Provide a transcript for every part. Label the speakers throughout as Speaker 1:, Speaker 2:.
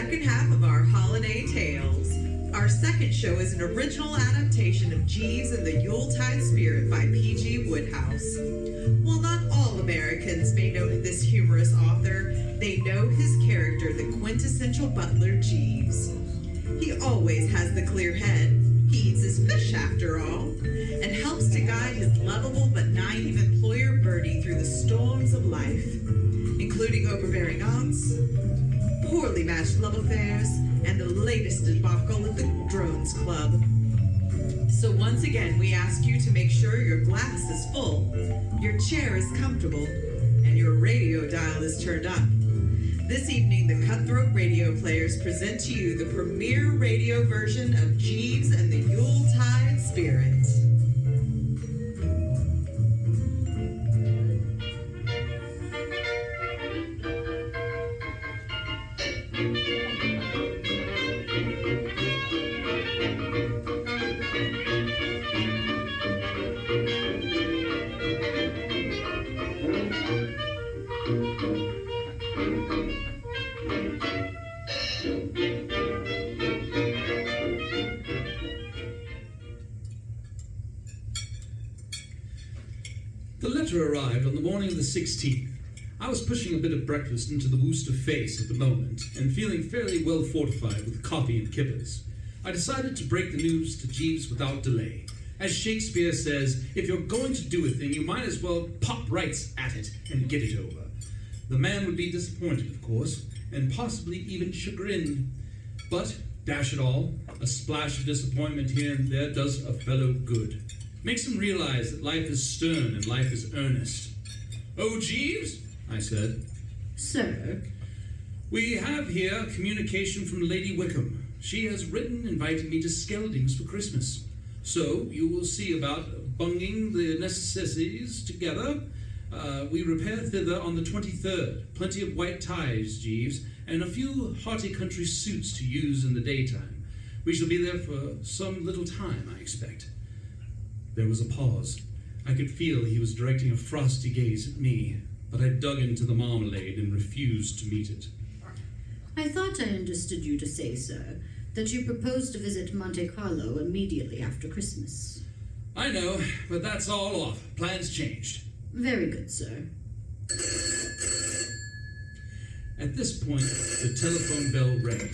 Speaker 1: second half of our holiday tales. Our second show is an original adaptation of Jeeves and the Yule Tide Spirit by P.G. Wodehouse. While not all Americans may know this humorous author, they know his character, the quintessential butler Jeeves. He always has the clear head, he eats his fish after all, and helps to guide his lovable but naive employer Bertie through the storms of life, including overbearing aunts, poorly matched love affairs, and the latest debacle at the Drones Club. So once again, we ask you to make sure your glass is full, your chair is comfortable, and your radio dial is turned up. This evening, the Cutthroat Radio Players present to you the premiere radio version of Jeeves and the Yule Tide Spirit.
Speaker 2: The letter arrived on the morning of the 16th. I was pushing a bit of breakfast into the Worcester face at the moment, and feeling fairly well fortified with coffee and kippers. I decided to break the news to Jeeves without delay. As Shakespeare says, if you're going to do a thing, you might as well pop right at it and get it over. The man would be disappointed, of course, and possibly even chagrined. But, dash it all, a splash of disappointment here and there does a fellow good. Makes him realize that life is stern and life is earnest. "Oh, Jeeves," I said.
Speaker 3: Sir?
Speaker 2: "We have here communication from Lady Wickham. She has written inviting me to Skeldings for Christmas. So you will see about bunging the necessities together. We repair thither on the 23rd. Plenty of white ties, Jeeves, and a few hearty country suits to use in the daytime. We shall be there for some little time, I expect." There was a pause. I could feel he was directing a frosty gaze at me, but I dug into the marmalade and refused to meet it.
Speaker 3: I thought I understood you to say, sir, that you proposed to visit Monte Carlo immediately after Christmas.
Speaker 2: I know, but that's all off. Plans changed.
Speaker 3: Very good, sir.
Speaker 2: At this point, the telephone bell rang.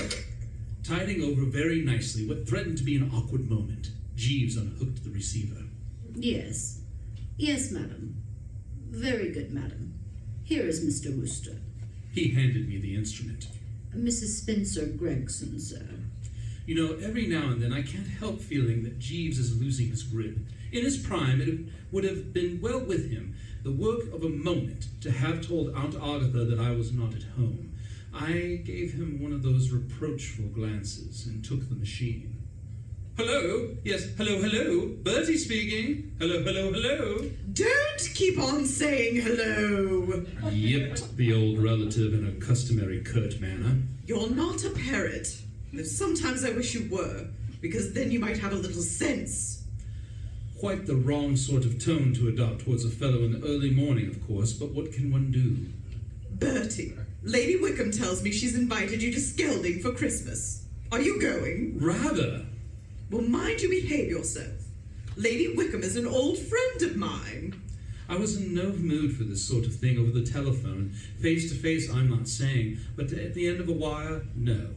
Speaker 2: Tiding over very nicely what threatened to be an awkward moment, Jeeves unhooked the receiver.
Speaker 3: Yes. Yes, madam. Very good, madam. Here is Mr. Wooster.
Speaker 2: He handed me the instrument.
Speaker 3: Mrs. Spencer Gregson, sir.
Speaker 2: You know, every now and then I can't help feeling that Jeeves is losing his grip. In his prime, it would have been well with him, the work of a moment, to have told Aunt Agatha that I was not at home. I gave him one of those reproachful glances and took the machine. "Hello? Yes, hello. Bertie speaking. Hello.
Speaker 1: Don't keep on saying hello.
Speaker 2: Yipped the old relative in a customary curt manner.
Speaker 1: You're not a parrot. Though sometimes I wish you were, because then you might have a little sense.
Speaker 2: Quite the wrong sort of tone to adopt towards a fellow in the early morning, of course, but what can one do?
Speaker 1: Bertie, Lady Wickham tells me she's invited you to Skelding for Christmas. Are you going?
Speaker 2: Rather.
Speaker 1: Well, mind you behave yourself. Lady Wickham is an old friend of mine.
Speaker 2: I was in no mood for this sort of thing over the telephone. Face to face, I'm not saying, but at the end of a wire, no.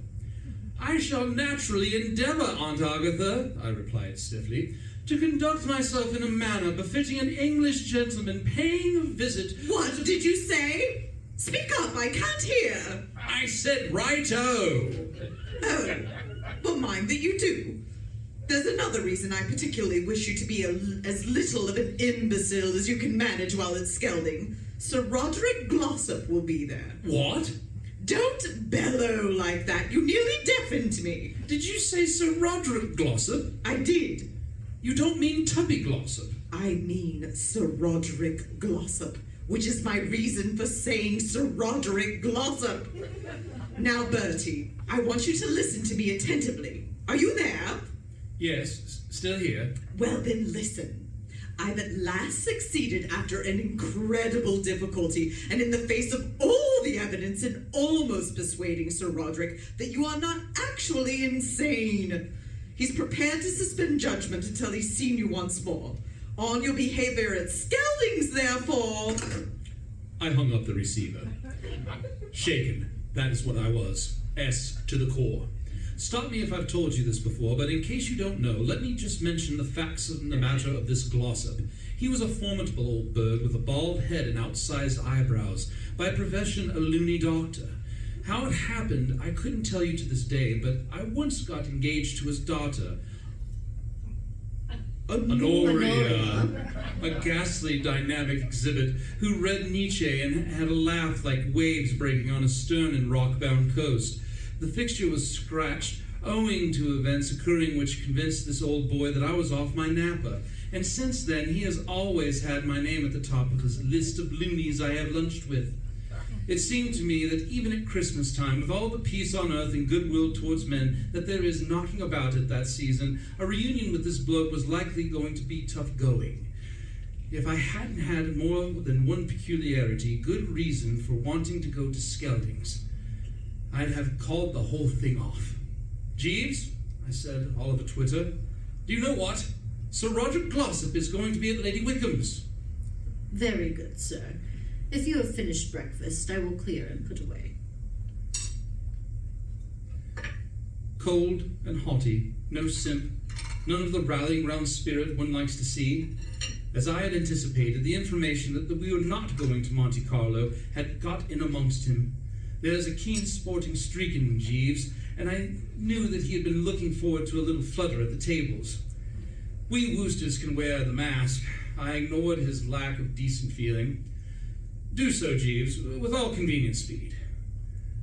Speaker 2: "I shall naturally endeavor, Aunt Agatha," I replied stiffly, "to conduct myself in a manner befitting an English gentleman paying a visit..."
Speaker 1: What did you say? Speak up, I can't hear.
Speaker 2: I said righto.
Speaker 1: Oh, well, mind that you do. There's another reason I particularly wish you to be as little of an imbecile as you can manage while at Skelding. Sir Roderick Glossop will be there.
Speaker 2: What?
Speaker 1: Don't bellow like that. You nearly deafened me.
Speaker 2: Did you say Sir Roderick Glossop?
Speaker 1: I did.
Speaker 2: You don't mean Tubby Glossop?
Speaker 1: I mean Sir Roderick Glossop, which is my reason for saying Sir Roderick Glossop. Now, Bertie, I want you to listen to me attentively. Are you there?
Speaker 2: Yes, still here.
Speaker 1: Well, then listen. I've at last succeeded after an incredible difficulty, and in the face of all all the evidence in almost persuading Sir Roderick that you are not actually insane. He's prepared to suspend judgment until he's seen you once more. On your behavior at Skeldings, therefore.
Speaker 2: I hung up the receiver. Shaken, that is what I was. S to the core. Stop me if I've told you this before, but in case you don't know, let me just mention the facts of the matter of this glossop. He was a formidable old bird with a bald head and outsized eyebrows, by profession a loony doctor. How it happened, I couldn't tell you to this day, but I once got engaged to his daughter, Honoria, a ghastly dynamic exhibit who read Nietzsche and had a laugh like waves breaking on a stern and rock-bound coast. The fixture was scratched, owing to events occurring which convinced this old boy that I was off my napper. And since then, he has always had my name at the top of his list of loonies I have lunched with. It seemed to me that even at Christmas time, with all the peace on earth and goodwill towards men that there is knocking about at that season, a reunion with this bloke was likely going to be tough going. If I hadn't had more than one peculiarity, good reason for wanting to go to Skeldings, I'd have called the whole thing off. Jeeves, I said, all over Twitter, do you know what? Sir Roderick Glossop is going to be at Lady Wickham's.
Speaker 3: Very good, sir. If you have finished breakfast, I will clear and put away.
Speaker 2: Cold and haughty, no simp, none of the rallying round spirit one likes to see. As I had anticipated, the information that we were not going to Monte Carlo had got in amongst him. There's a keen sporting streak in Jeeves, and I knew that he had been looking forward to a little flutter at the tables. We Woosters can wear the mask. I ignored his lack of decent feeling. Do so, Jeeves, with all convenient speed.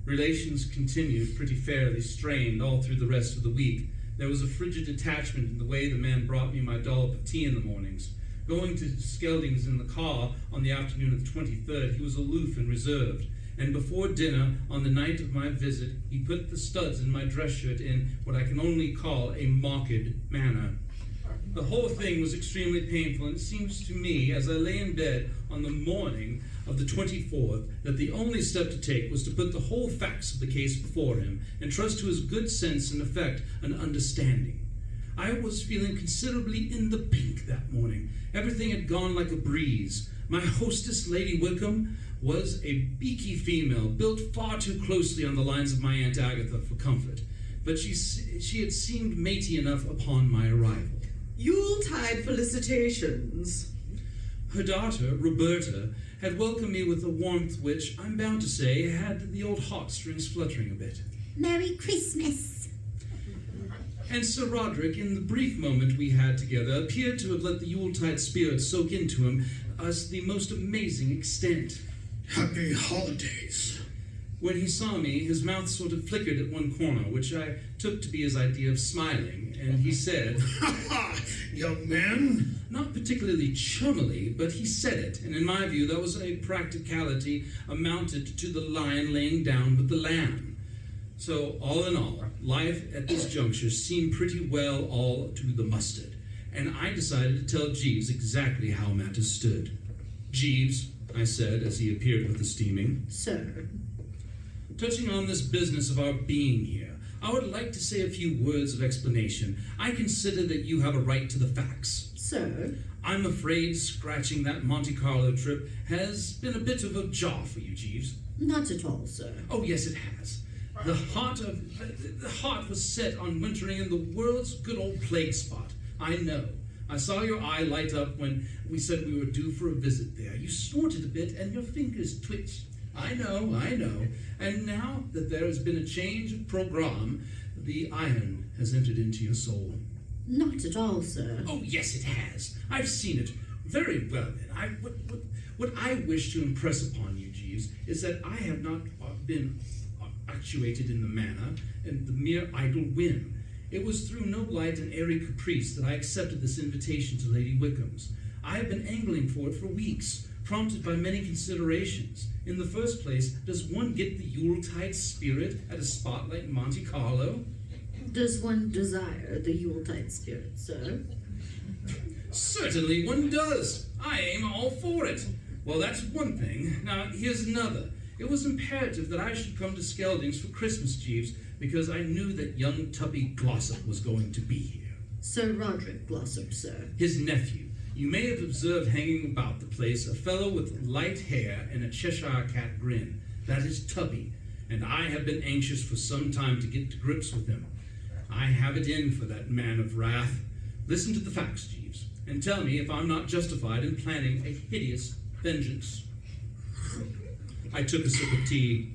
Speaker 2: Relations continued pretty fairly strained all through the rest of the week. There was a frigid detachment in the way the man brought me my dollop of tea in the mornings. Going to Skeldings in the car on the afternoon of the 23rd, he was aloof and reserved. And before dinner, on the night of my visit, he put the studs in my dress shirt in what I can only call a mocked manner. The whole thing was extremely painful, and it seems to me, as I lay in bed on the morning of the 24th, that the only step to take was to put the whole facts of the case before him, and trust to his good sense and effect an understanding. I was feeling considerably in the pink that morning. Everything had gone like a breeze. My hostess, Lady Wickham, was a beaky female, built far too closely on the lines of my Aunt Agatha for comfort, but she had seemed matey enough upon my arrival.
Speaker 1: Yule Tide felicitations.
Speaker 2: Her daughter, Roberta, had welcomed me with a warmth which, I'm bound to say, had the old heartstrings fluttering a bit.
Speaker 3: Merry Christmas!
Speaker 2: And Sir Roderick, in the brief moment we had together, appeared to have let the Yule Tide Spirit soak into him as the most amazing extent.
Speaker 4: Happy holidays.
Speaker 2: When he saw me, his mouth sort of flickered at one corner, which I took to be his idea of smiling, and he said,
Speaker 4: Ha ha, young man.
Speaker 2: Not particularly chummily, but he said it, and in my view that was a practicality amounted to the lion laying down with the lamb. So, all in all, life at this juncture seemed pretty well all to the mustard, and I decided to tell Jeeves exactly how matters stood. Jeeves, I said as he appeared with the steaming.
Speaker 3: Sir.
Speaker 2: Touching on this business of our being here, I would like to say a few words of explanation. I consider that you have a right to the facts.
Speaker 3: Sir?
Speaker 2: I'm afraid scratching that Monte Carlo trip has been a bit of a jar for you, Jeeves.
Speaker 3: Not at all, sir.
Speaker 2: Oh, yes, it has. The heart was set on wintering in the world's good old plague spot. I know. I saw your eye light up when we said we were due for a visit there. You snorted a bit and your fingers twitched. I know. And now that there has been a change of program, the iron has entered into your soul.
Speaker 3: Not at all, sir.
Speaker 2: Oh, yes, it has. I've seen it. Very well, then. What I wish to impress upon you, Jeeves, is that I have not been actuated in the manner and the mere idle whim. It was through no light and airy caprice that I accepted this invitation to Lady Wickham's. I have been angling for it for weeks, prompted by many considerations. In the first place, does one get the Yule Tide Spirit at a spot like Monte Carlo?
Speaker 3: Does one desire the Yule Tide Spirit, sir?
Speaker 2: Certainly one does. I aim all for it. Well, that's one thing. Now, here's another. It was imperative that I should come to Skeldings for Christmas, Jeeves, because I knew that young Tuppy Glossop was going to be here.
Speaker 3: Sir Roderick Glossop, sir.
Speaker 2: His nephew. You may have observed hanging about the place a fellow with light hair and a Cheshire cat grin. That is Tuppy, and I have been anxious for some time to get to grips with him. I have it in for that man of wrath. Listen to the facts, Jeeves, and tell me if I'm not justified in planning a hideous vengeance. I took a sip of tea,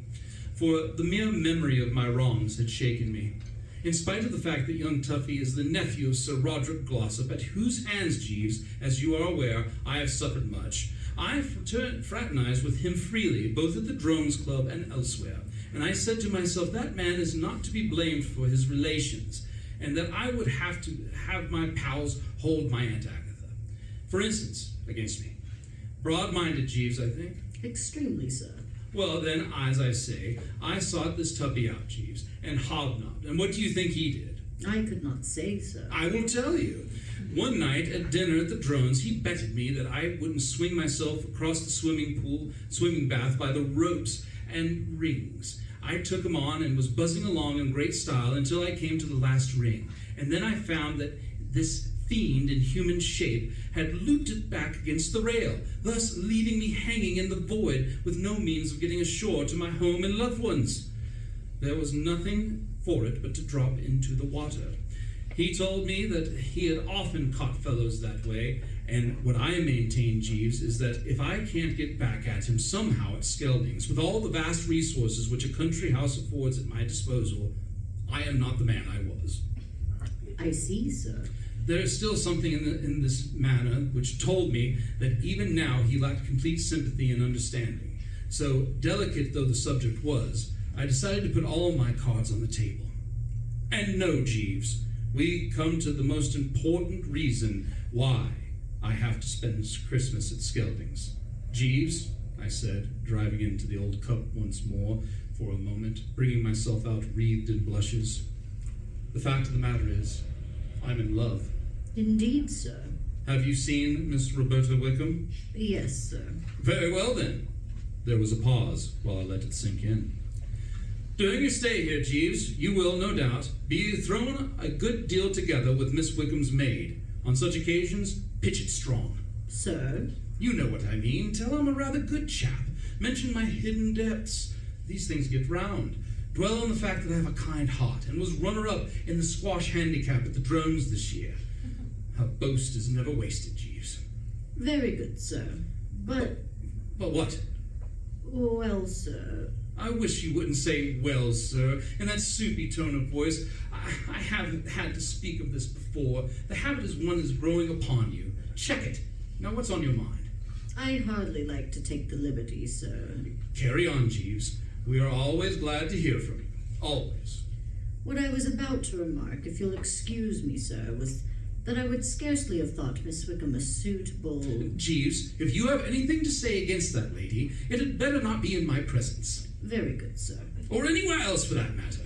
Speaker 2: for the mere memory of my wrongs had shaken me. In spite of the fact that young Tuffy is the nephew of Sir Roderick Glossop, at whose hands, Jeeves, as you are aware, I have suffered much, I fraternized with him freely, both at the Drones Club and elsewhere, and I said to myself that man is not to be blamed for his relations, and that I would have to have my pals hold my Aunt Agatha, for instance, against me. Broad-minded, Jeeves, I think.
Speaker 3: Extremely, sir.
Speaker 2: Well, then, as I say, I sought this Tuppy out, Jeeves, and hobnobbed. And what do you think he did?
Speaker 3: I could not say, sir.
Speaker 2: I will tell you. One night at dinner at the Drones, he betted me that I wouldn't swing myself across the swimming bath by the ropes and rings. I took him on and was buzzing along in great style until I came to the last ring. And then I found that this fiend in human shape had looped it back against the rail, thus leaving me hanging in the void with no means of getting ashore to my home and loved ones. There was nothing for it but to drop into the water. He told me that he had often caught fellows that way, and what I maintain, Jeeves, is that if I can't get back at him somehow at Skeldings, with all the vast resources which a country house affords at my disposal, I am not the man I was.
Speaker 3: I see, sir.
Speaker 2: There is still something in this manner which told me that even now he lacked complete sympathy and understanding. So, delicate though the subject was, I decided to put all my cards on the table. And no, Jeeves, we come to the most important reason why I have to spend Christmas at Skeldings. Jeeves, I said, driving into the old cup once more for a moment, bringing myself out wreathed in blushes. The fact of the matter is, I'm in love.
Speaker 3: Indeed, sir.
Speaker 2: Have you seen Miss Roberta Wickham?
Speaker 3: Yes, sir.
Speaker 2: Very well, then. There was a pause while I let it sink in. During your stay here, Jeeves, you will, no doubt, be thrown a good deal together with Miss Wickham's maid. On such occasions, pitch it strong.
Speaker 3: Sir?
Speaker 2: You know what I mean. Tell I'm a rather good chap. Mention my hidden depths. These things get round. Dwell on the fact that I have a kind heart and was runner-up in the squash handicap at the Drones this year. A boast is never wasted, Jeeves.
Speaker 3: Very good, sir. But
Speaker 2: what?
Speaker 3: Well, sir.
Speaker 2: I wish you wouldn't say, well, sir, in that soupy tone of voice. I haven't had to speak of this before. The habit is one is growing upon you. Check it. Now, what's on your mind?
Speaker 3: I'd hardly like to take the liberty, sir.
Speaker 2: Carry on, Jeeves. We are always glad to hear from you. Always.
Speaker 3: What I was about to remark, if you'll excuse me, sir, was that I would scarcely have thought Miss Wickham a suitable...
Speaker 2: Jeeves, if you have anything to say against that lady, it had better not be in my presence.
Speaker 3: Very good, sir.
Speaker 2: Or anywhere else, for that matter.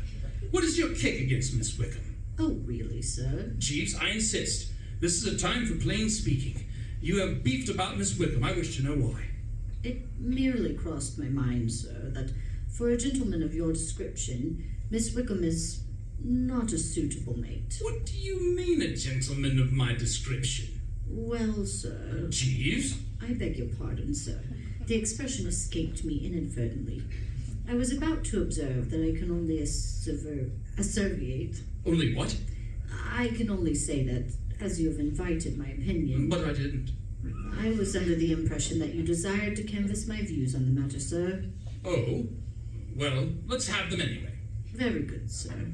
Speaker 2: What is your kick against Miss Wickham?
Speaker 3: Oh, really, sir?
Speaker 2: Jeeves, I insist. This is a time for plain speaking. You have beefed about Miss Wickham. I wish to know why.
Speaker 3: It merely crossed my mind, sir, that for a gentleman of your description, Miss Wickham is not a suitable mate.
Speaker 2: What do you mean, a gentleman of my description?
Speaker 3: Well, sir...
Speaker 2: Jeeves?
Speaker 3: I beg your pardon, sir. The expression escaped me inadvertently. I was about to observe that I can only asseverate...
Speaker 2: Only what?
Speaker 3: I can only say that, as you have invited my opinion...
Speaker 2: But I didn't.
Speaker 3: I was under the impression that you desired to canvass my views on the matter, sir.
Speaker 2: Oh? Well, let's have them anyway.
Speaker 3: Very good, sir.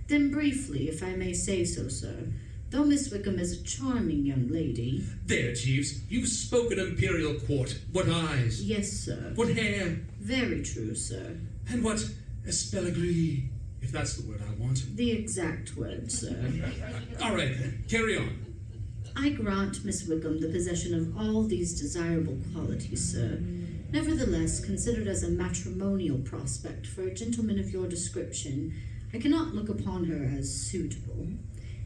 Speaker 3: Then briefly, if I may say so, sir, though Miss Wickham is a charming young lady...
Speaker 2: There, Jeeves. You've spoken imperial quart. What eyes?
Speaker 3: Yes, sir.
Speaker 2: What hair?
Speaker 3: Very true, sir.
Speaker 2: And what espelagris, if that's the word I want.
Speaker 3: The exact word, sir.
Speaker 2: All right, then. Carry on.
Speaker 3: I grant Miss Wickham the possession of all these desirable qualities, sir. Nevertheless, considered as a matrimonial prospect for a gentleman of your description, I cannot look upon her as suitable.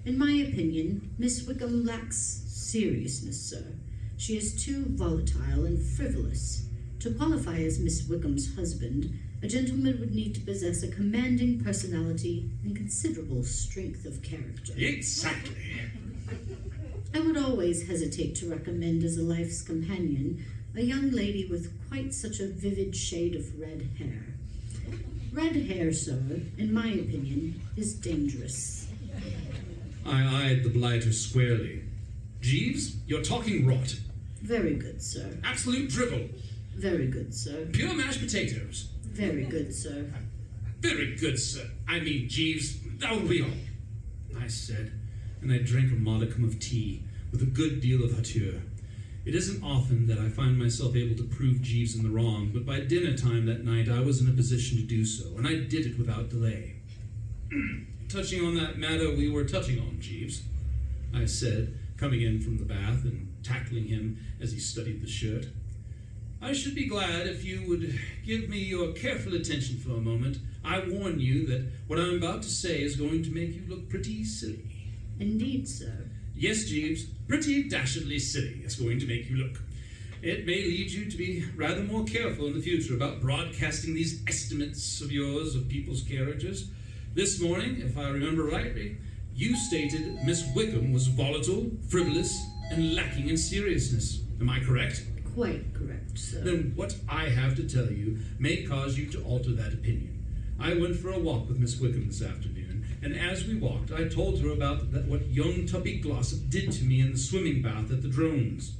Speaker 3: In my opinion, Miss Wickham lacks seriousness, sir. She is too volatile and frivolous. To qualify as Miss Wickham's husband, a gentleman would need to possess a commanding personality and considerable strength of character.
Speaker 2: Exactly.
Speaker 3: I would always hesitate to recommend as a life's companion a young lady with quite such a vivid shade of red hair. Red hair, sir, in my opinion, is dangerous.
Speaker 2: I eyed the blighter squarely. Jeeves, you're talking rot.
Speaker 3: Very good, sir.
Speaker 2: Absolute drivel.
Speaker 3: Very good, sir.
Speaker 2: Pure mashed potatoes.
Speaker 3: Very good, sir.
Speaker 2: Very good, sir. I mean, Jeeves, that will be all, I said, and I drank a modicum of tea with a good deal of hauteur. It isn't often that I find myself able to prove Jeeves in the wrong, but by dinner time that night I was in a position to do so, and I did it without delay. Touching on that matter we were touching on, Jeeves, I said, coming in from the bath and tackling him as he studied the shirt. I should be glad if you would give me your careful attention for a moment. I warn you that what I'm about to say is going to make you look pretty silly.
Speaker 3: Indeed, sir.
Speaker 2: Yes, Jeeves, pretty dashedly silly it's going to make you look. It may lead you to be rather more careful in the future about broadcasting these estimates of yours of people's characters. This morning, if I remember rightly, you stated Miss Wickham was volatile, frivolous, and lacking in seriousness. Am I correct?
Speaker 3: Quite correct, sir.
Speaker 2: Then what I have to tell you may cause you to alter that opinion. I went for a walk with Miss Wickham this afternoon, and as we walked, I told her about what young Tuppy Glossop did to me in the swimming bath at the Drones.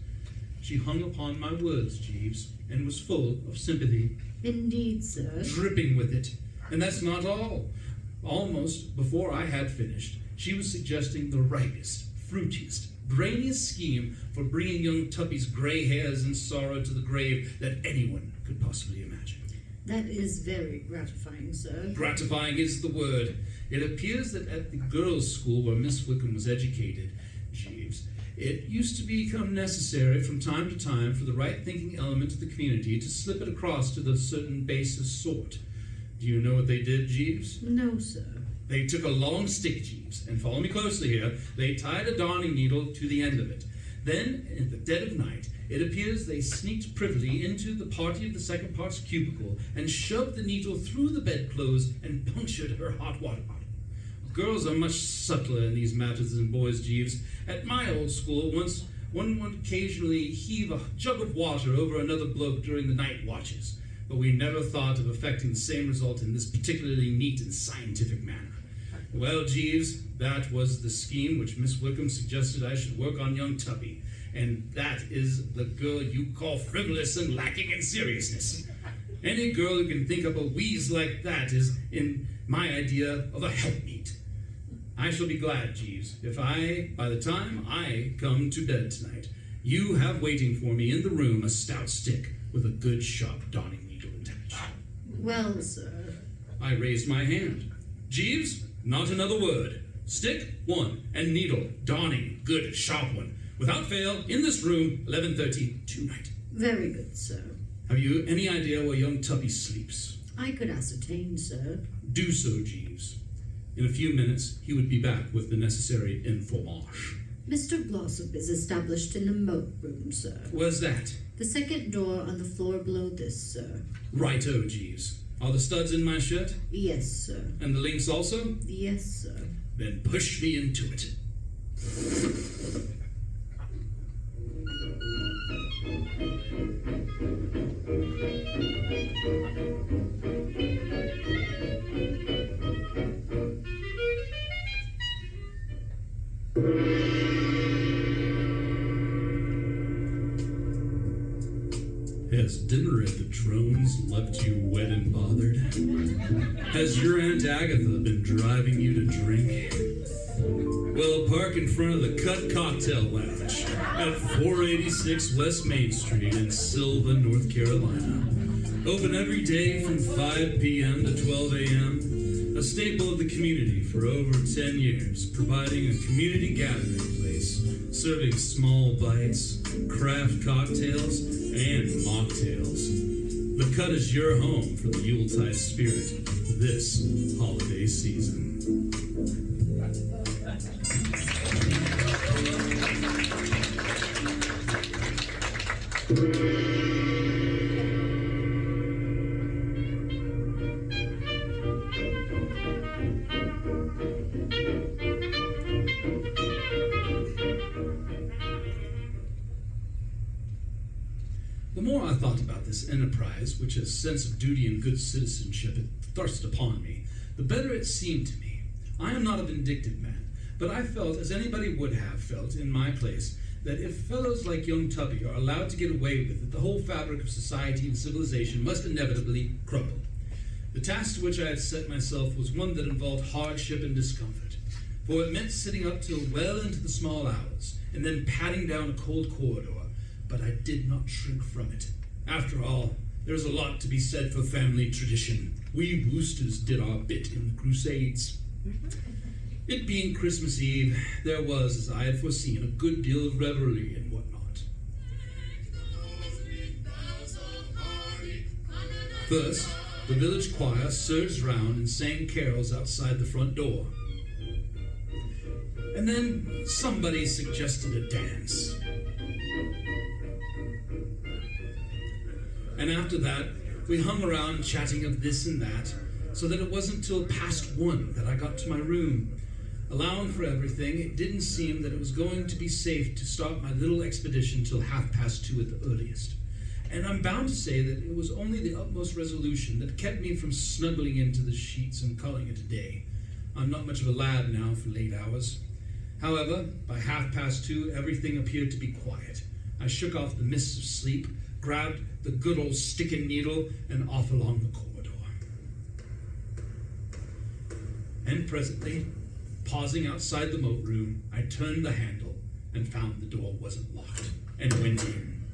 Speaker 2: She hung upon my words, Jeeves, and was full of sympathy.
Speaker 3: Indeed, sir.
Speaker 2: Dripping with it. And that's not all. Almost before I had finished, she was suggesting the ripest, fruitiest, brainiest scheme for bringing young Tuppy's gray hairs and sorrow to the grave that anyone could possibly imagine.
Speaker 3: That is very gratifying, sir.
Speaker 2: Gratifying is the word. It appears that at the girls' school where Miss Wickham was educated, Jeeves, it used to become necessary from time to time for the right-thinking element of the community to slip it across to the certain basest sort. Do you know what they did, Jeeves?
Speaker 3: No, sir.
Speaker 2: They took a long stick, Jeeves, and follow me closely here. They tied a darning needle to the end of it. Then, in the dead of night, it appears they sneaked privily into the party of the second part's cubicle and shoved the needle through the bedclothes and punctured her hot water bottle. Girls are much subtler in these matters than boys, Jeeves. At my old school, one would occasionally heave a jug of water over another bloke during the night watches, but we never thought of effecting the same result in this particularly neat and scientific manner. Well, Jeeves, that was the scheme which Miss Wickham suggested I should work on young Tuppy, and that is the girl you call frivolous and lacking in seriousness. Any girl who can think up a wheeze like that is, in my idea, of a helpmeet. I shall be glad, Jeeves, if by the time I come to bed tonight, you have waiting for me in the room a stout stick with a good sharp darning needle attached.
Speaker 3: Well, sir.
Speaker 2: I raised my hand. Jeeves, not another word. Stick, one, and needle, darning, good, sharp one. Without fail, in this room, 11:30 tonight.
Speaker 3: Very good, sir.
Speaker 2: Have you any idea where young Tuppy sleeps?
Speaker 3: I could ascertain, sir.
Speaker 2: Do so, Jeeves. In a few minutes, he would be back with the necessary information.
Speaker 3: Mr. Glossop is established in the moat room, sir.
Speaker 2: Where's that?
Speaker 3: The second door on the floor below this, sir.
Speaker 2: Righto, Jeeves. Are the studs in my shirt?
Speaker 3: Yes, sir.
Speaker 2: And the links also?
Speaker 3: Yes, sir.
Speaker 2: Then push me into it. Has dinner at the Drones left you wet and bothered? Has your Aunt Agatha been driving you to drink? Well, park in front of the Cut Cocktail Lounge at 486 West Main Street in Sylva, North Carolina. Open every day from 5 p.m. to 12 a.m. A staple of the community for over 10 years, providing a community gathering place, serving small bites, craft cocktails, and mocktails. The Cut is your home for the Yule Tide Spirit this holiday season. The more I thought about this enterprise, which a sense of duty and good citizenship had thrust upon me, the better it seemed to me. I am not a vindictive man, but I felt, as anybody would have felt in my place, that if fellows like young Tubby are allowed to get away with it, the whole fabric of society and civilization must inevitably crumble. The task to which I had set myself was one that involved hardship and discomfort, for it meant sitting up till well into the small hours, and then padding down a cold corridor, but I did not shrink from it. After all, there's a lot to be said for family tradition. We Woosters did our bit in the Crusades. It being Christmas Eve, there was, as I had foreseen, a good deal of revelry and whatnot. First, the village choir surged round and sang carols outside the front door. And then somebody suggested a dance. And after that, we hung around chatting of this and that, so that it wasn't till past 1 that I got to my room. Allowing for everything, it didn't seem that it was going to be safe to start my little expedition till 2:30 at the earliest. And I'm bound to say that it was only the utmost resolution that kept me from snuggling into the sheets and calling it a day. I'm not much of a lad now for late hours. However, by 2:30, everything appeared to be quiet. I shook off the mists of sleep, grabbed the good old stick and needle, and off along the corridor. And presently, pausing outside the moat room, I turned the handle and found the door wasn't locked, and went in.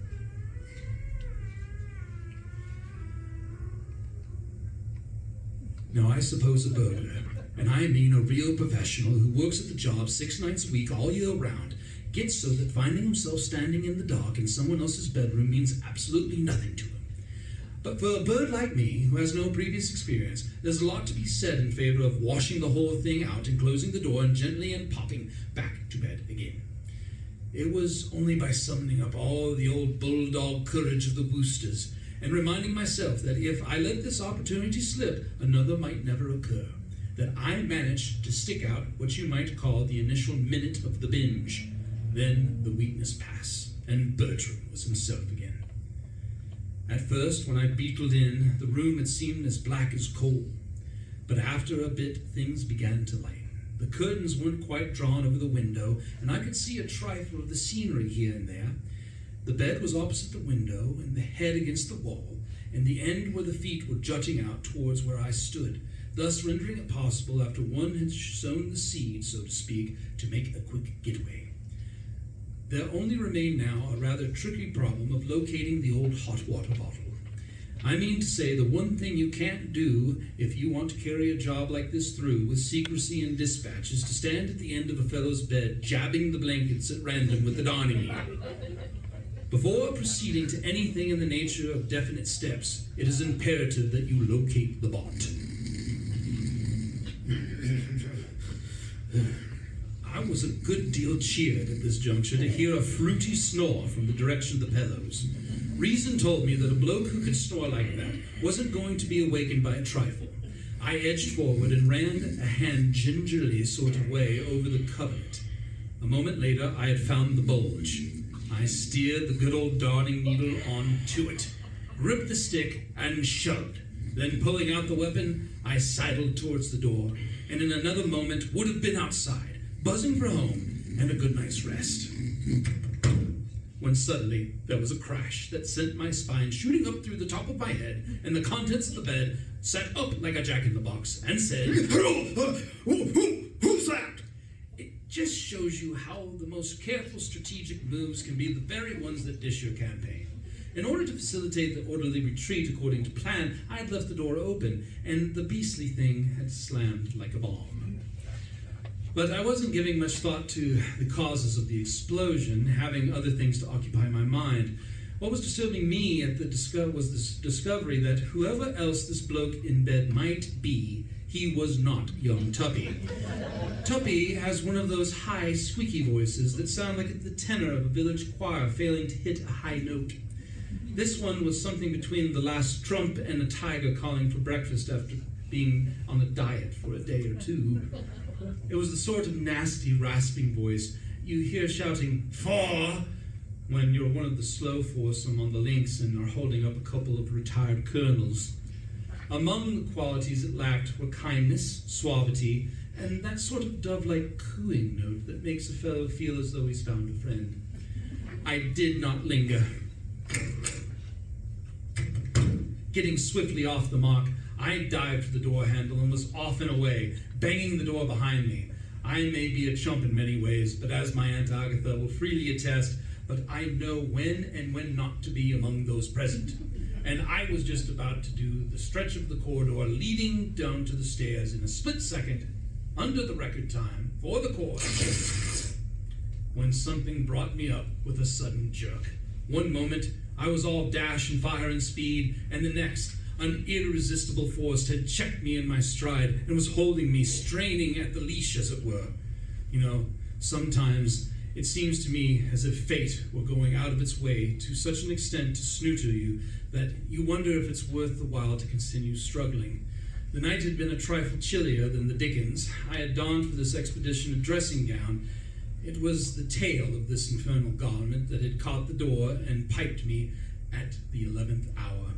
Speaker 2: Now, I suppose a burglar, and I mean a real professional who works at the job 6 nights a week all year round, gets so that finding himself standing in the dark in someone else's bedroom means absolutely nothing to him. But for a bird like me, who has no previous experience, there's a lot to be said in favor of washing the whole thing out and closing the door and gently and popping back to bed again. It was only by summoning up all the old bulldog courage of the Woosters and reminding myself that if I let this opportunity slip, another might never occur, that I managed to stick out what you might call the initial minute of the binge. Then the weakness passed, and Bertram was himself again. At first, when I beetled in, the room had seemed as black as coal. But after a bit, things began to lighten. The curtains weren't quite drawn over the window, and I could see a trifle of the scenery here and there. The bed was opposite the window, and the head against the wall, and the end where the feet were jutting out towards where I stood, thus rendering it possible, after one had sown the seed, so to speak, to make a quick getaway. There only remained now a rather tricky problem of locating the old hot water bottle. I mean to say, the one thing you can't do if you want to carry a job like this through with secrecy and dispatch is to stand at the end of a fellow's bed, jabbing the blankets at random with the darning needle. Before proceeding to anything in the nature of definite steps, it is imperative that you locate the bot. I was a good deal cheered at this juncture to hear a fruity snore from the direction of the pillows. Reason told me that a bloke who could snore like that wasn't going to be awakened by a trifle. I edged forward and ran a hand gingerly sort of way over the coverlet. A moment later, I had found the bulge. I steered the good old darning needle onto it, gripped the stick, and shoved. Then, pulling out the weapon, I sidled towards the door, and in another moment would have been outside, buzzing for home and a good night's rest. When suddenly there was a crash that sent my spine shooting up through the top of my head, and the contents of the bed sat up like a jack-in-the-box and said,
Speaker 4: Who's that?
Speaker 2: It just shows you how the most careful strategic moves can be the very ones that dish your campaign. In order to facilitate the orderly retreat according to plan, I had left the door open, and the beastly thing had slammed like a bomb. But I wasn't giving much thought to the causes of the explosion, having other things to occupy my mind. What was disturbing me at was this discovery that whoever else this bloke in bed might be, he was not young Tuppy. Tuppy has one of those high, squeaky voices that sound like the tenor of a village choir failing to hit a high note. This one was something between the last trump and a tiger calling for breakfast after being on a diet for a day or two. It was the sort of nasty, rasping voice you hear shouting, "For!" when you're one of the slow foursome on the links and are holding up a couple of retired colonels. Among the qualities it lacked were kindness, suavity, and that sort of dove-like cooing note that makes a fellow feel as though he's found a friend. I did not linger. Getting swiftly off the mark, I dived for the door handle and was off and away, banging the door behind me. I may be a chump in many ways, but as my Aunt Agatha will freely attest, but I know when and when not to be among those present. And I was just about to do the stretch of the corridor leading down to the stairs in a split second, under the record time, for the course, when something brought me up with a sudden jerk. One moment, I was all dash and fire and speed, and the next, an irresistible force had checked me in my stride and was holding me, straining at the leash, as it were. You know, sometimes it seems to me as if fate were going out of its way to such an extent to snooter you that you wonder if it's worth the while to continue struggling. The night had been a trifle chillier than the Dickens. I had donned for this expedition a dressing gown. It was the tail of this infernal garment that had caught the door and piped me at the 11th hour.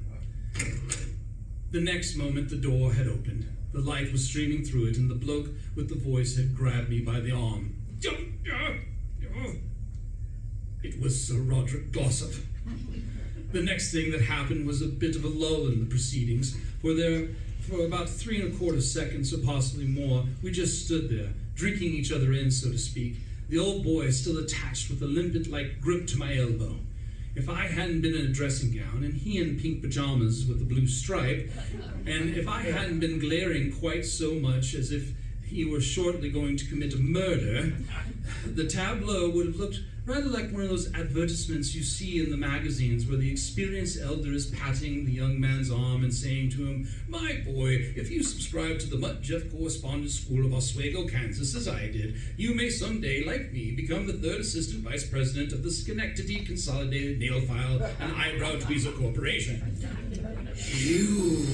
Speaker 2: The next moment the door had opened. The light was streaming through it, and the bloke with the voice had grabbed me by the arm. It was Sir Roderick Glossop. The next thing that happened was a bit of a lull in the proceedings, for about 3¼ seconds, or possibly more, we just stood there, drinking each other in, so to speak, the old boy still attached with a limpet-like grip to my elbow. If I hadn't been in a dressing gown, and he in pink pajamas with a blue stripe, and if I hadn't been glaring quite so much as if he were shortly going to commit a murder, the tableau would have looked rather like one of those advertisements you see in the magazines where the experienced elder is patting the young man's arm and saying to him, "My boy, if you subscribe to the Mutt Jeff Correspondence School of Oswego, Kansas, as I did, you may someday, like me, become the 3rd Assistant Vice President of the Schenectady Consolidated Nail File and Eyebrow Tweezer Corporation." "You,"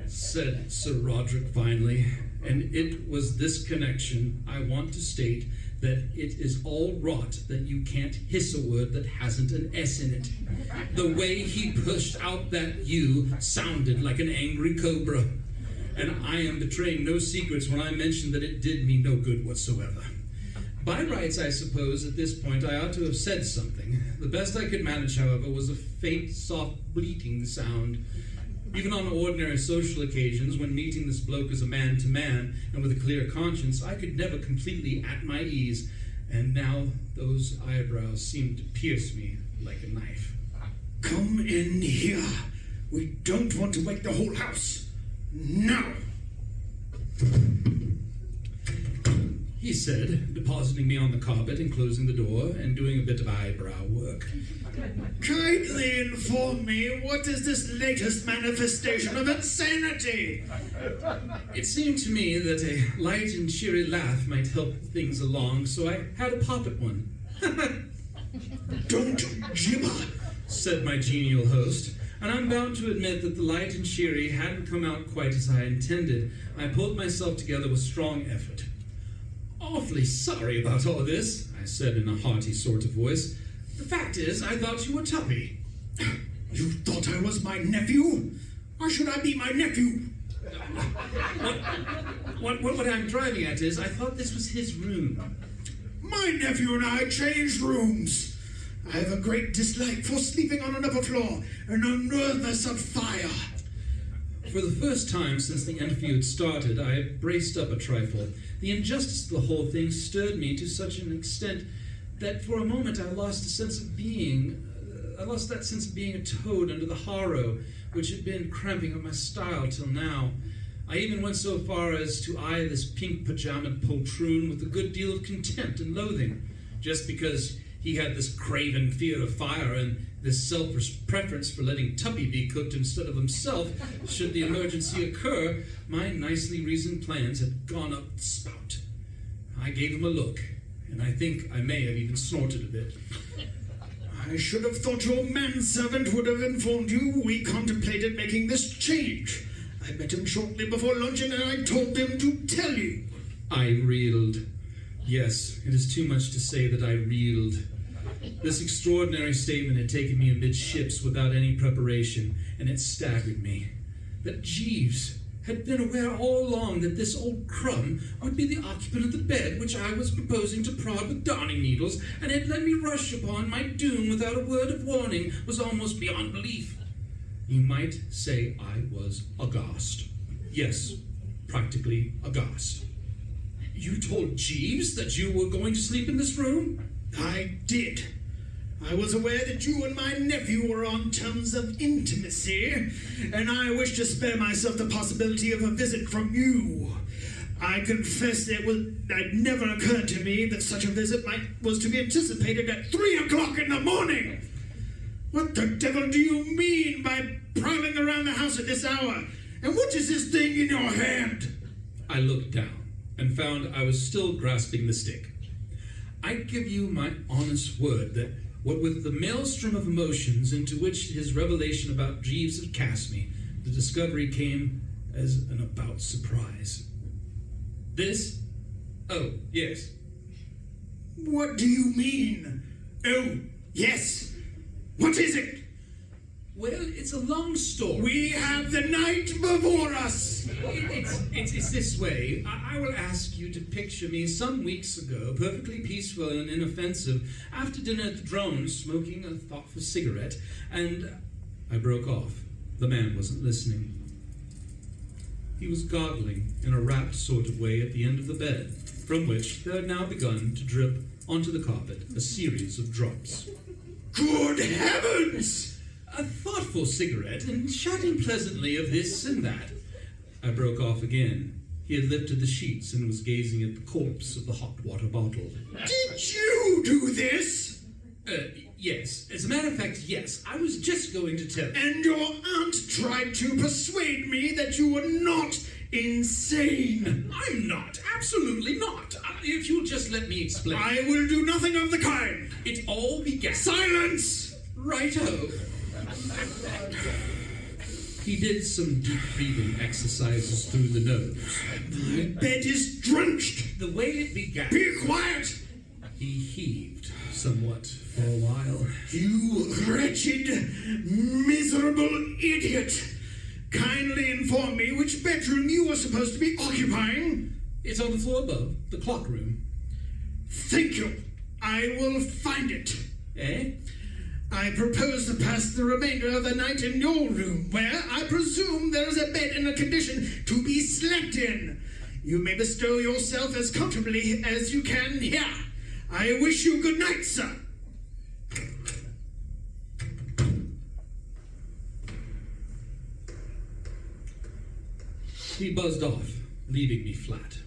Speaker 2: said Sir Roderick finally, and it was this connection I want to state, that it is all rot that you can't hiss a word that hasn't an S in it. The way he pushed out that U sounded like an angry cobra. And I am betraying no secrets when I mention that it did me no good whatsoever. By rights, I suppose, at this point I ought to have said something. The best I could manage, however, was a faint, soft, bleating sound. Even on ordinary social occasions, when meeting this bloke as a man-to-man and with a clear conscience, I could never completely at my ease, and now those eyebrows seemed to pierce me like a knife.
Speaker 4: "Come in here. We don't want to wake the whole house. Now!"
Speaker 2: He said, depositing me on the carpet and closing the door and doing a bit of eyebrow work.
Speaker 4: "Kindly inform me, what is this latest manifestation of insanity?"
Speaker 2: It seemed to me that a light and cheery laugh might help things along, so I had a pop at one.
Speaker 4: "Don't gibber,"
Speaker 2: said my genial host, and I'm bound to admit that the light and cheery hadn't come out quite as I intended. I pulled myself together with strong effort. "Awfully sorry about all this," I said in a hearty sort of voice. "The fact is, I thought you were Tuppy."
Speaker 4: "You thought I was my nephew? Why should I be my nephew?"
Speaker 2: What I'm driving at is, I thought this was his room.
Speaker 4: "My nephew and I changed rooms. I have a great dislike for sleeping on an upper floor and a nervous of fire."
Speaker 2: For the first time since the interview had started, I braced up a trifle. The injustice of the whole thing stirred me to such an extent that for a moment I lost that sense of being a toad under the harrow, which had been cramping up my style till now. I even went so far as to eye this pink pajamaed poltroon with a good deal of contempt and loathing, just because he had this craven fear of fire and this selfish preference for letting Tuppy be cooked instead of himself should the emergency occur. My nicely reasoned plans had gone up the spout. I gave him a look, and I think I may have even snorted a bit.
Speaker 4: "I should have thought your manservant would have informed you we contemplated making this change. I met him shortly before luncheon and I told him to tell you."
Speaker 2: I reeled. Yes, it is too much to say that I reeled. This extraordinary statement had taken me amidships without any preparation, and it staggered me. That Jeeves had been aware all along that this old crumb would be the occupant of the bed which I was proposing to prod with darning needles, and had let me rush upon my doom without a word of warning, was almost beyond belief. You might say I was aghast. Yes, practically aghast. You told Jeeves that you were going to sleep in this room?
Speaker 4: I did. I was aware that you and my nephew were on terms of intimacy, and I wished to spare myself the possibility of a visit from you. I confess it had never occurred to me that such a visit was to be anticipated at 3 o'clock in the morning. What the devil do you mean by prowling around the house at this hour? And what is this thing in your hand?
Speaker 2: I looked down and found I was still grasping the stick. I give you my honest word that what with the maelstrom of emotions into which his revelation about Jeeves had cast me, the discovery came as an about surprise. This? Oh, yes.
Speaker 4: What do you mean? Oh, yes. What is it?
Speaker 2: Well, it's a long story.
Speaker 4: We have the night before us.
Speaker 2: It's this way. I will ask you to picture me some weeks ago, perfectly peaceful and inoffensive, after dinner at the Drone, smoking a thoughtful cigarette, and I broke off. The man wasn't listening. He was gargling in a rapt sort of way at the end of the bed, from which there had now begun to drip onto the carpet a series of drops.
Speaker 4: Good heavens!
Speaker 2: A thoughtful cigarette, and chatting pleasantly of this and that. I broke off again. He had lifted the sheets and was gazing at the corpse of the hot water bottle.
Speaker 4: Did you do this?
Speaker 2: Yes. As a matter of fact, yes. I was just going to tell you.
Speaker 4: And your aunt tried to persuade me that you were not insane.
Speaker 2: I'm not. Absolutely not. If you'll just let me explain.
Speaker 4: I will do nothing of the kind.
Speaker 2: It all began...
Speaker 4: Silence!
Speaker 2: Righto. He did some deep breathing exercises through the nose.
Speaker 4: My bed is drenched.
Speaker 2: The way it began...
Speaker 4: Be quiet!
Speaker 2: He heaved somewhat for a while.
Speaker 4: You wretched, miserable idiot! Kindly inform me which bedroom you are supposed to be occupying.
Speaker 2: It's on the floor above, the clock room.
Speaker 4: Thank you. I will find it.
Speaker 2: Eh?
Speaker 4: I propose to pass the remainder of the night in your room, where I presume there is a bed in a condition to be slept in. You may bestow yourself as comfortably as you can here. I wish you good night, sir.
Speaker 2: He buzzed off, leaving me flat.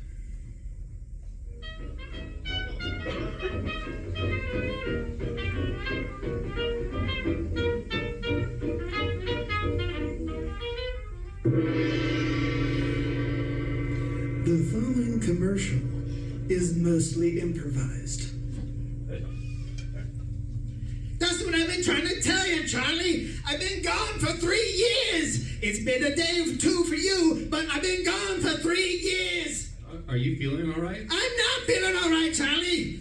Speaker 5: The following commercial is mostly improvised.
Speaker 4: That's what I've been trying to tell you, Charlie. I've been gone for 3 years. It's been a day or two for you, but I've been gone for 3 years.
Speaker 2: Are you feeling all right?
Speaker 4: I'm not feeling all right, Charlie.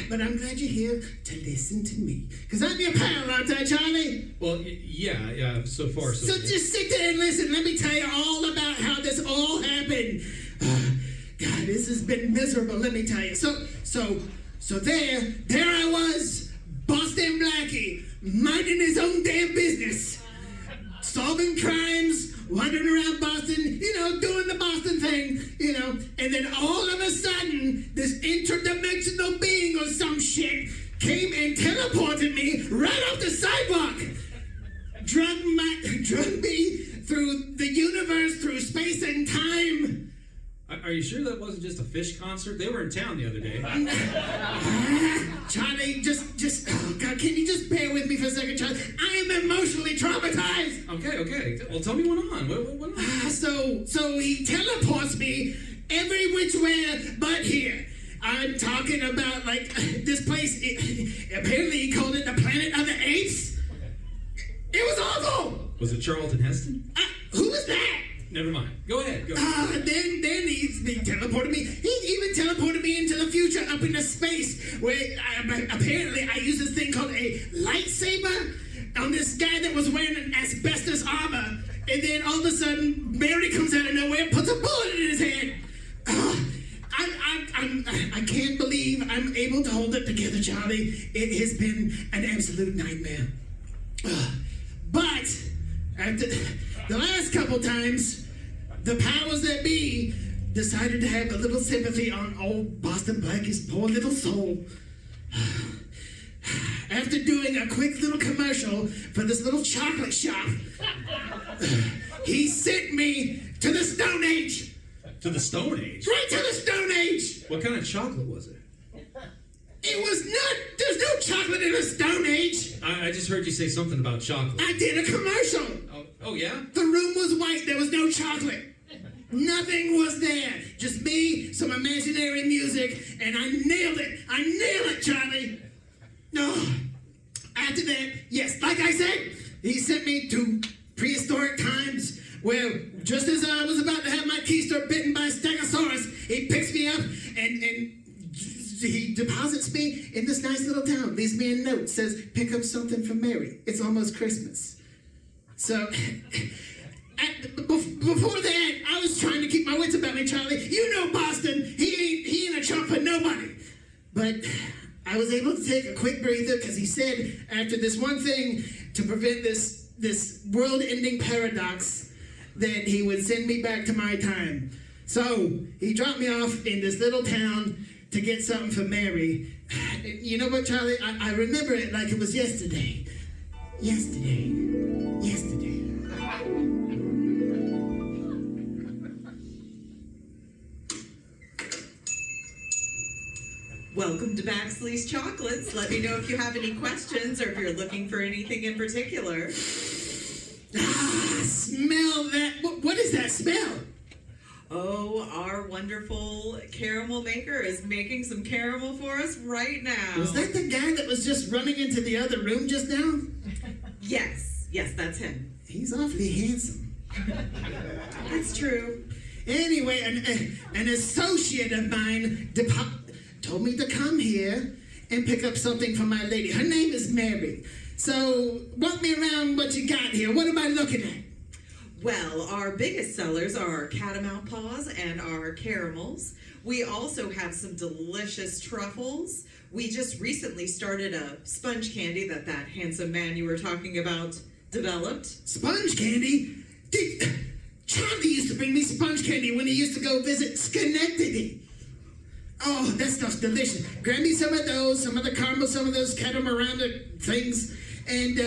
Speaker 4: But I'm glad you're here to listen to me. Because I'm your pal, aren't I, Charlie?
Speaker 2: Well, yeah, so far so
Speaker 4: So
Speaker 2: good.
Speaker 4: just sit there and listen. Let me tell you all about how this all happened. God, this has been miserable, let me tell you. So there I was, Boston Blackie, minding his own damn business. Solving crimes, wandering around Boston, doing the Boston thing, and then all of a sudden, this interdimensional being or some shit came and teleported me right off the sidewalk. Drug me through the universe, through space and time.
Speaker 2: Are you sure that wasn't just a Fish concert? They were in town the other day.
Speaker 4: Charlie, just, oh God, can you just bear with me for a second, Charlie? I am emotionally traumatized.
Speaker 2: Okay. Well, tell me what on. What on?
Speaker 4: So he teleports me every which way but here. I'm talking about, this place, apparently he called it the Planet of the Apes. It was awful.
Speaker 2: Was it Charlton Heston?
Speaker 4: Who was that?
Speaker 2: Never mind. Go ahead.
Speaker 4: Then he teleported me. He even teleported me into the future up into space where apparently I used this thing called a lightsaber on this guy that was wearing an asbestos armor. And then all of a sudden, Mary comes out of nowhere and puts a bullet in his head. I can't believe I'm able to hold it together, Charlie. It has been an absolute nightmare. But after the last couple times, the powers that be decided to have a little sympathy on old Boston Blackie's poor little soul. After doing a quick little commercial for this little chocolate shop, he sent me to the Stone Age.
Speaker 2: To the Stone Age?
Speaker 4: Right to the Stone Age!
Speaker 2: What kind of chocolate was it?
Speaker 4: It was not, there's no chocolate in the Stone Age.
Speaker 2: I just heard you say something about chocolate.
Speaker 4: I did a commercial.
Speaker 2: Oh yeah?
Speaker 4: The room was white, there was no chocolate. Nothing was there. Just me, some imaginary music, and I nailed it. I nailed it, Charlie. Oh. After that, yes, like I said, he sent me to prehistoric times where just as I was about to have my keister bitten by a stegosaurus, he picks me up and he deposits me in this nice little town, leaves me a note, says, pick up something for Mary. It's almost Christmas. So, before that, I was trying to keep my wits about me, Charlie. You know Boston, he ain't a chump for nobody. But I was able to take a quick breather because he said, after this one thing, to prevent this world-ending paradox, that he would send me back to my time. So he dropped me off in this little town to get something for Mary. You know what, Charlie? I remember it like it was yesterday. Yesterday.
Speaker 1: Welcome to Baxley's Chocolates. Let me know if you have any questions or if you're looking for anything in particular.
Speaker 4: Smell that. What is that smell?
Speaker 1: Oh, our wonderful caramel maker is making some caramel for us right now.
Speaker 4: Was that the guy that was just running into the other room just now?
Speaker 1: Yes, that's him.
Speaker 4: He's awfully handsome.
Speaker 1: That's true.
Speaker 4: Anyway, an associate of mine told me to come here and pick up something for my lady. Her name is Mary. So, walk me around what you got here. What am I looking at?
Speaker 1: Well, our biggest sellers are our catamount paws and our caramels. We also have some delicious truffles. We just recently started a sponge candy that handsome man you were talking about developed.
Speaker 4: Sponge candy? Charlie used to bring me sponge candy when he used to go visit Schenectady. Oh, that stuff's delicious. Grab me some of those, some of the caramel, some of those catamaranda things. And,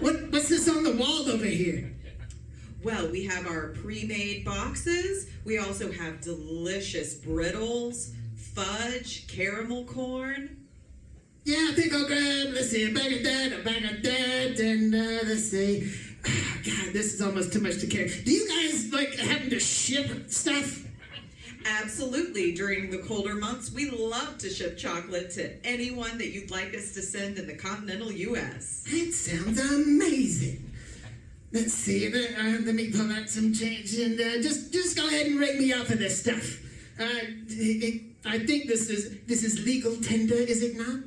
Speaker 4: what's this on the wall over here?
Speaker 1: Well, we have our pre-made boxes. We also have delicious brittles, fudge, caramel corn.
Speaker 4: Yeah, I think I'll grab, let's see, a bag of that, and let's see. God, this is almost too much to carry. Do you guys like having to ship stuff?
Speaker 1: Absolutely. During the colder months, we love to ship chocolate to anyone that you'd like us to send in the continental U.S.
Speaker 4: That sounds amazing. Let's see, let me pull out some change and just go ahead and rate me out for this stuff. I think this is legal tender, is it not?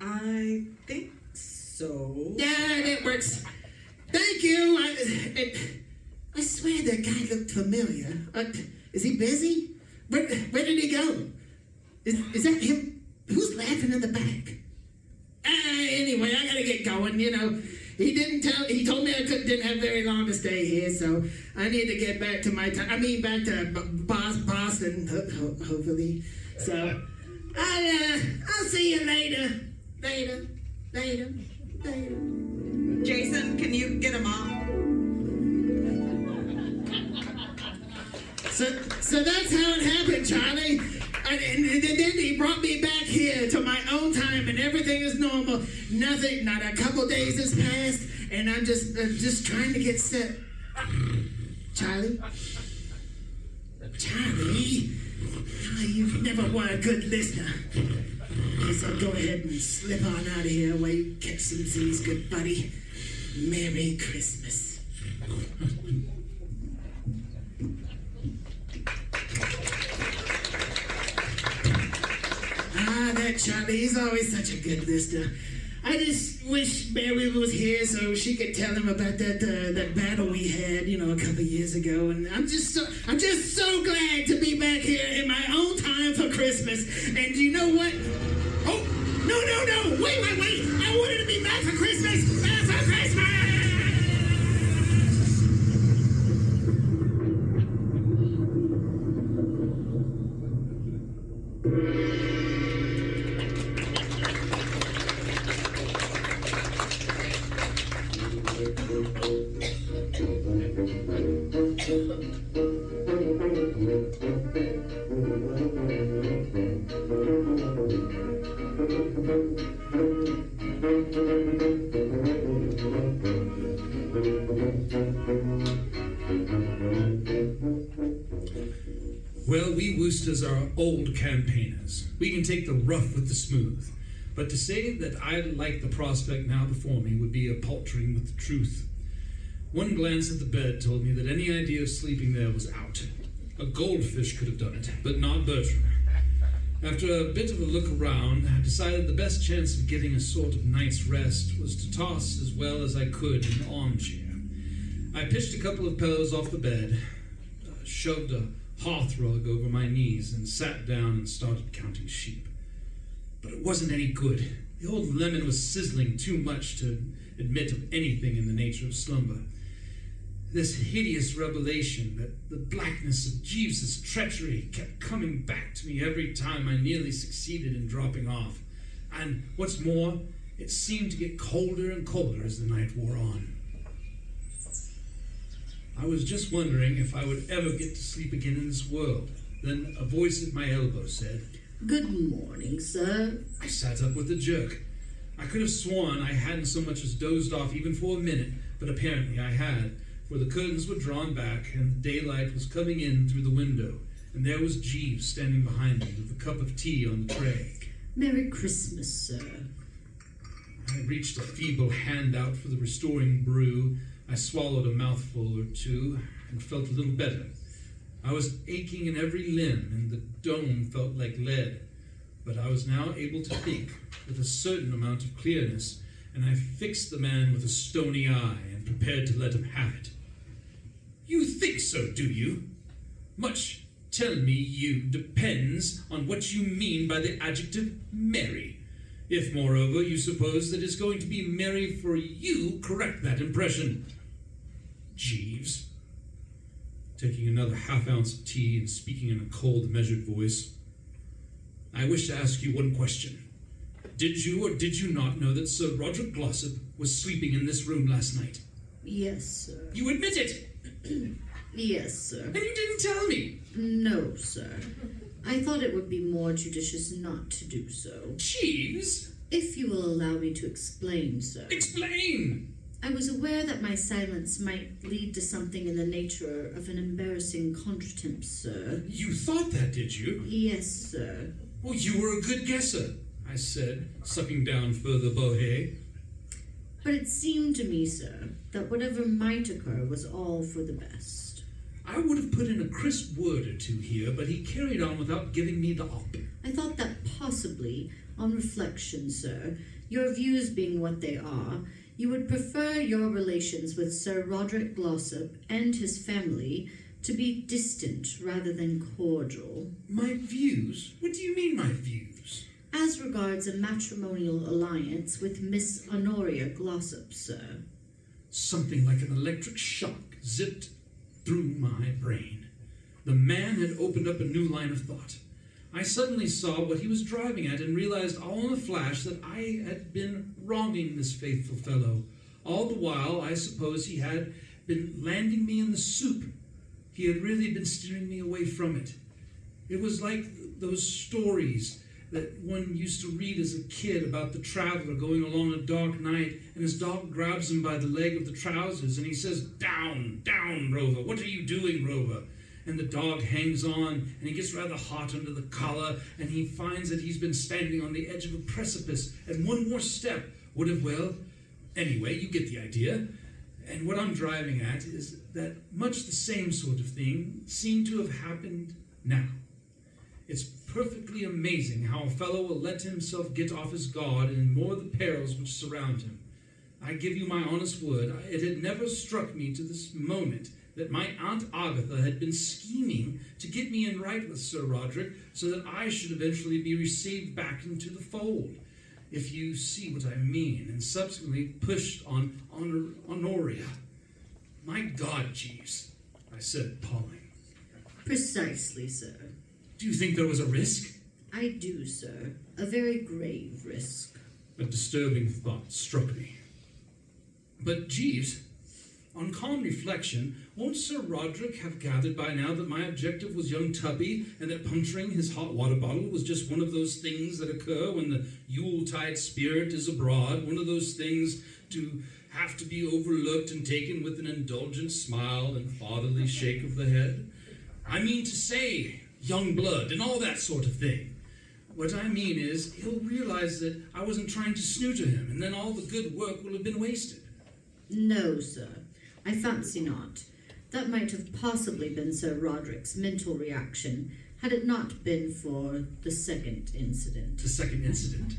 Speaker 1: I think so.
Speaker 4: Yeah, that works. Thank you. I swear that guy looked familiar. Is he busy? Where did he go? Is that him? Who's laughing in the back? Anyway, I gotta get going, you know. He told me I didn't have very long to stay here, so I need to get back to back to Boston, hopefully. So, I'll see you later. Later.
Speaker 1: Jason, can you get him off?
Speaker 4: So that's how it happened, Charlie. And then he brought me back here to my own time, and everything is normal. Nothing, not a couple days has passed, and I'm just trying to get set. Charlie? You've never were a good listener. Guess I'll go ahead and slip on out of here while you catch some Z's, good buddy. Merry Christmas. that, Charlie. He's always such a good listener. I just wish Mary was here so she could tell him about that battle we had, a couple years ago. And I'm just so glad to be back here in my own time for Christmas. And you know what? Oh, no! Wait! I wanted to be back for Christmas. Back for Christmas!
Speaker 2: Well, we Woosters are old campaigners. We can take the rough with the smooth. But to say that I like the prospect now before me would be a paltering with the truth. One glance at the bed told me that any idea of sleeping there was out. A goldfish could have done it, but not Bertram. After a bit of a look around, I decided the best chance of getting a sort of night's rest was to toss as well as I could in the armchair. I pitched a couple of pillows off the bed, shoved a hearth rug over my knees, and sat down and started counting sheep. But it wasn't any good. The old lemon was sizzling too much to admit of anything in the nature of slumber. This hideous revelation that the blackness of Jeeves's treachery kept coming back to me every time I nearly succeeded in dropping off. And what's more, it seemed to get colder and colder as the night wore on. I was just wondering if I would ever get to sleep again in this world. Then a voice at my elbow said,
Speaker 3: "Good morning, sir."
Speaker 2: I sat up with a jerk. I could have sworn I hadn't so much as dozed off even for a minute, but apparently I had, for the curtains were drawn back and the daylight was coming in through the window, and there was Jeeves standing behind me with a cup of tea on the tray.
Speaker 3: "Merry Christmas, sir."
Speaker 2: I reached a feeble hand out for the restoring brew. I swallowed a mouthful or two and felt a little better. I was aching in every limb, and the dome felt like lead, but I was now able to think with a certain amount of clearness, and I fixed the man with a stony eye and prepared to let him have it. "You think so, do you? Much, tell me, you depends on what you mean by the adjective merry. If, moreover, you suppose that it's going to be merry for you, correct that impression. Jeeves," taking another half-ounce of tea and speaking in a cold, measured voice, "I wish to ask you one question. Did you or did you not know that Sir Roderick Glossop was sleeping in this room last night?"
Speaker 3: "Yes, sir."
Speaker 2: "You admit it?"
Speaker 3: "Yes, sir."
Speaker 2: "And you didn't tell me?"
Speaker 3: "No, sir. I thought it would be more judicious not to do so."
Speaker 2: "Jeeves!"
Speaker 3: "If you will allow me to explain, sir."
Speaker 2: "Explain!"
Speaker 3: "I was aware that my silence might lead to something in the nature of an embarrassing contretemps, sir."
Speaker 2: "You thought that, did you?"
Speaker 3: "Yes, sir."
Speaker 2: "Well, you were a good guesser," I said, sucking down further Bohé.
Speaker 3: "But it seemed to me, sir, that whatever might occur was all for the best."
Speaker 2: I would have put in a crisp word or two here, but he carried on without giving me the op.
Speaker 3: "I thought that possibly, on reflection, sir, your views being what they are, you would prefer your relations with Sir Roderick Glossop and his family to be distant rather than cordial."
Speaker 2: My views? What do you mean, my views?
Speaker 3: "As regards a matrimonial alliance with Miss Honoria Glossop, sir."
Speaker 2: Something like an electric shock zipped through my brain. The man had opened up a new line of thought. I suddenly saw what he was driving at and realized all in a flash that I had been wronging this faithful fellow. All the while, I suppose he had been landing me in the soup. He had really been steering me away from it. It was like those stories that one used to read as a kid about the traveler going along a dark night and his dog grabs him by the leg of the trousers and he says, "Down, down, Rover. What are you doing, Rover?" And the dog hangs on and he gets rather hot under the collar and he finds that he's been standing on the edge of a precipice and one more step would have, well, anyway, you get the idea. And what I'm driving at is that much the same sort of thing seemed to have happened now. It's perfectly amazing how a fellow will let himself get off his guard and ignore the perils which surround him. I give you my honest word, it had never struck me to this moment that my Aunt Agatha had been scheming to get me in right with Sir Roderick so that I should eventually be received back into the fold, if you see what I mean, and subsequently pushed on Honoria. My God, Jeeves, I said, palling.
Speaker 3: Precisely, sir.
Speaker 2: Do you think there was a risk?
Speaker 3: I do, sir. A very grave risk.
Speaker 2: A disturbing thought struck me. But, Jeeves, on calm reflection, won't Sir Roderick have gathered by now that my objective was young Tuppy, and that puncturing his hot water bottle was just one of those things that occur when the Yule Tide Spirit is abroad, one of those things to have to be overlooked and taken with an indulgent smile and fatherly shake of the head? I mean to say, young blood and all that sort of thing. What I mean is, he'll realize that I wasn't trying to snooter him, and then all the good work will have been wasted.
Speaker 3: No, sir. I fancy not. That might have possibly been Sir Roderick's mental reaction, had it not been for the second incident.
Speaker 2: The second incident?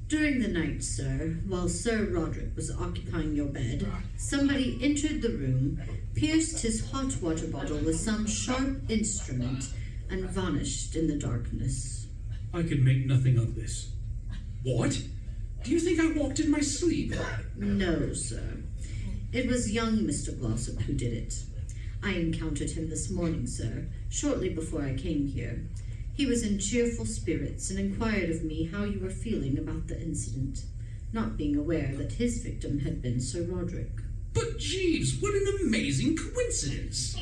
Speaker 3: During the night, sir, while Sir Roderick was occupying your bed, somebody entered the room, pierced his hot water bottle with some sharp instrument, and vanished in the darkness.
Speaker 2: I could make nothing of this. What? Do you think I walked in my sleep?
Speaker 3: No, sir. It was young Mr. Glossop who did it. I encountered him this morning, sir, shortly before I came here. He was in cheerful spirits and inquired of me how you were feeling about the incident, not being aware that his victim had been Sir Roderick.
Speaker 2: But, Jeeves, what an amazing coincidence!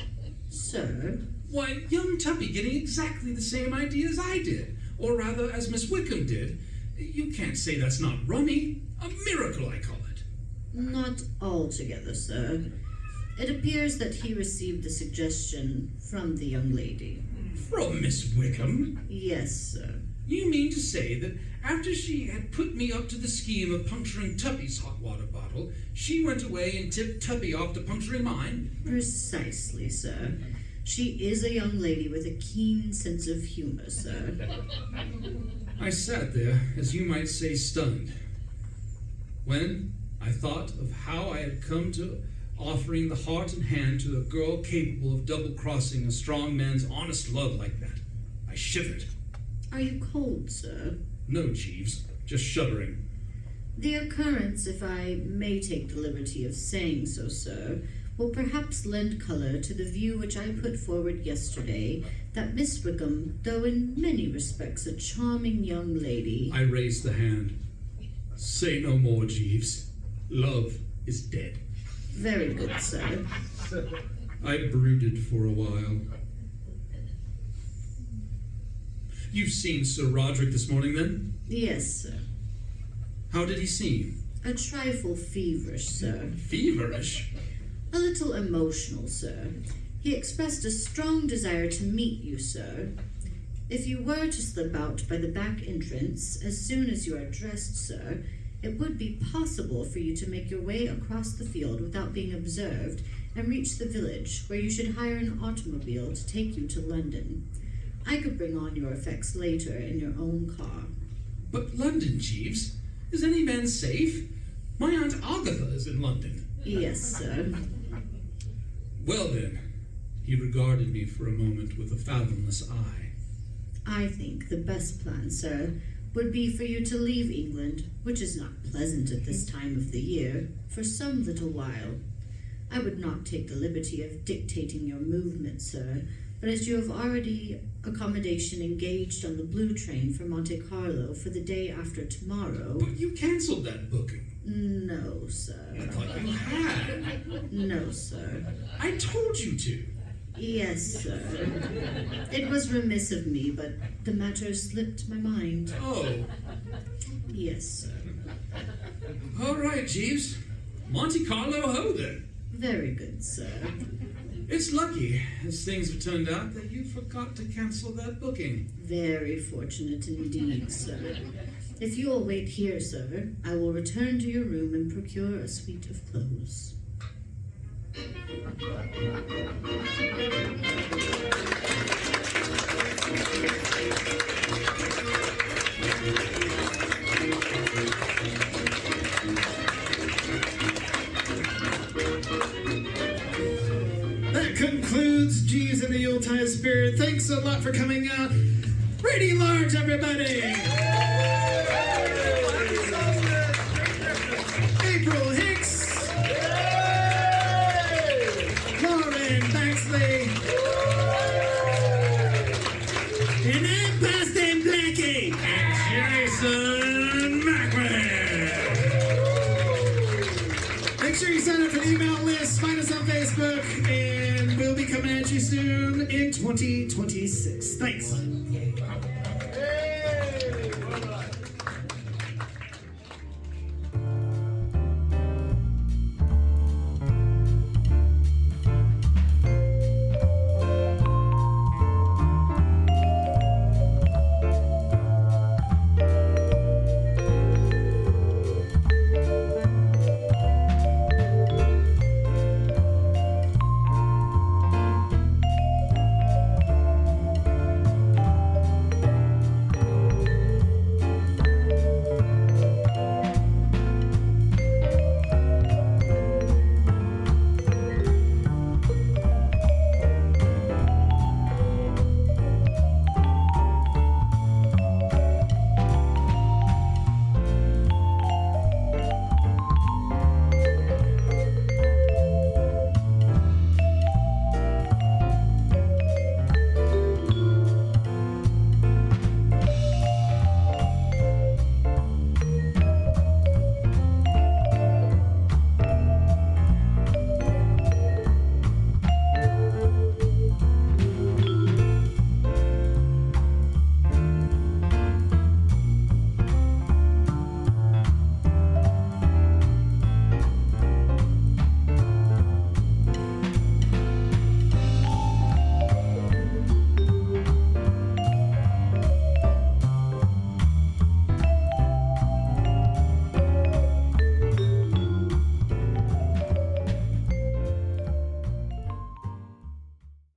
Speaker 3: Sir?
Speaker 2: Why, young Tuppy getting exactly the same idea as I did, or rather, as Miss Wickham did. You can't say that's not rummy. A miracle, I call it.
Speaker 3: Not altogether, sir. It appears that he received the suggestion from the young lady.
Speaker 2: From Miss Wickham?
Speaker 3: Yes, sir.
Speaker 2: You mean to say that after she had put me up to the scheme of puncturing Tuppy's hot water bottle, she went away and tipped Tuppy off to puncturing mine?
Speaker 3: Precisely, sir. She is a young lady with a keen sense of humor, sir.
Speaker 2: I sat there, as you might say, stunned, when I thought of how I had come to offering the heart and hand to a girl capable of double-crossing a strong man's honest love like that. I shivered.
Speaker 3: Are you cold, sir?
Speaker 2: No, Jeeves, just shuddering.
Speaker 3: The occurrence, if I may take the liberty of saying so, sir, will perhaps lend color to the view which I put forward yesterday, that Miss Wickham, though in many respects a charming young lady...
Speaker 2: I raised the hand. Say no more, Jeeves. Love is dead.
Speaker 3: Very good, sir.
Speaker 2: I brooded for a while. You've seen Sir Roderick this morning, then?
Speaker 3: Yes, sir.
Speaker 2: How did he seem?
Speaker 3: A trifle feverish, sir.
Speaker 2: Feverish?
Speaker 3: A little emotional, sir. He expressed a strong desire to meet you, sir. If you were to slip out by the back entrance as soon as you are dressed, sir, it would be possible for you to make your way across the field without being observed and reach the village, where you should hire an automobile to take you to London. I could bring on your effects later in your own car.
Speaker 2: But London, Jeeves? Is any man safe? My Aunt Agatha is in London.
Speaker 3: Yes, sir.
Speaker 2: Well then, he regarded me for a moment with a fathomless eye.
Speaker 3: I think the best plan, sir, would be for you to leave England, which is not pleasant at this time of the year, for some little while. I would not take the liberty of dictating your movements, sir, but as you have already accommodation engaged on the blue train for Monte Carlo for the day after tomorrow...
Speaker 2: But you cancelled that booking.
Speaker 3: No, sir.
Speaker 2: I thought you had.
Speaker 3: No, sir.
Speaker 2: I told you to.
Speaker 3: Yes, sir. It was remiss of me, but the matter slipped my mind.
Speaker 2: Oh.
Speaker 3: Yes, sir.
Speaker 2: All right, Jeeves. Monte Carlo ho, then.
Speaker 3: Very good, sir.
Speaker 2: It's lucky, as things have turned out, that you forgot to cancel that booking.
Speaker 3: Very fortunate indeed, sir. If you will wait here, sir, I will return to your room and procure a suite of clothes.
Speaker 4: Thanks a lot for coming out. Rady Large, everybody. April Hicks. Lauren Baxley. And I'm Boston Blackie. And Jason McMahan. Make sure you sign up for the email list. Find us on Facebook. And we'll be coming at you soon in 2026. Thanks.